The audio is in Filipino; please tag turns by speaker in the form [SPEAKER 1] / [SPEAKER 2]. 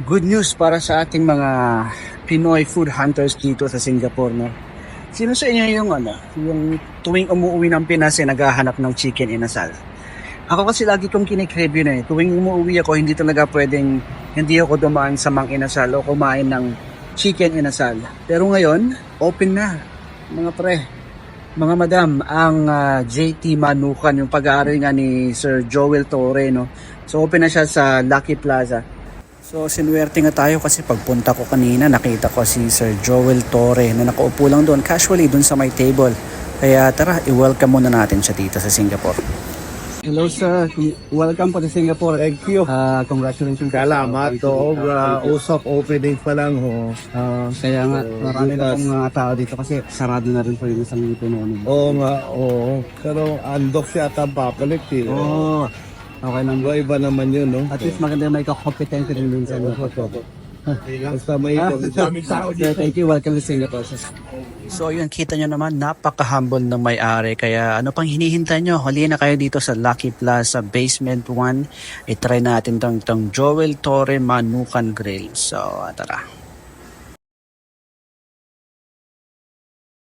[SPEAKER 1] Good news para sa ating mga Pinoy food hunters dito sa Singapore, no? Sino sa inyo yung tuwing umuwi ng Pinas ay naghahanap ng chicken inasal? Ako kasi lagi kong kinikrave yun eh. Tuwing umuwi ako, hindi talaga pwedeng hindi ako dumaan sa Mang Inasal o kumain ng chicken inasal. Pero ngayon, open na, mga pre, mga madam, ang JT Manukan, yung pag-aaral nga ni Sir Joel Torre, no? So open na siya sa Lucky Plaza. So sinuwerte nga tayo kasi pagpunta ko kanina nakita ko si Sir Joel Torre na nakaupo lang doon casually doon sa my table. Kaya tara, i-welcome muna natin siya dito sa Singapore. Hello sir, welcome po to Singapore.
[SPEAKER 2] Thank you.
[SPEAKER 1] Congratulations.
[SPEAKER 2] Salamat. Usap opening pa lang ho.
[SPEAKER 1] Kaya nga marami na pong mga tao dito kasi sarado na rin po yung isang puno.
[SPEAKER 2] Oo nga, oo. Pero andok siya ata babalik eh.
[SPEAKER 1] Oh, okay lang.
[SPEAKER 2] Iba naman yun, no?
[SPEAKER 1] At least maganda may kakompetente din dun sa
[SPEAKER 2] Basta may daming tao
[SPEAKER 1] Sir, thank you. Welcome to Singapore. So yun, kita nyo naman, napaka-humble ng may-ari. Kaya ano pang hinihintay nyo? Huli na kayo dito sa Lucky Plaza Basement 1. I-try natin tong Joel Torre Manukan Grill. So tara.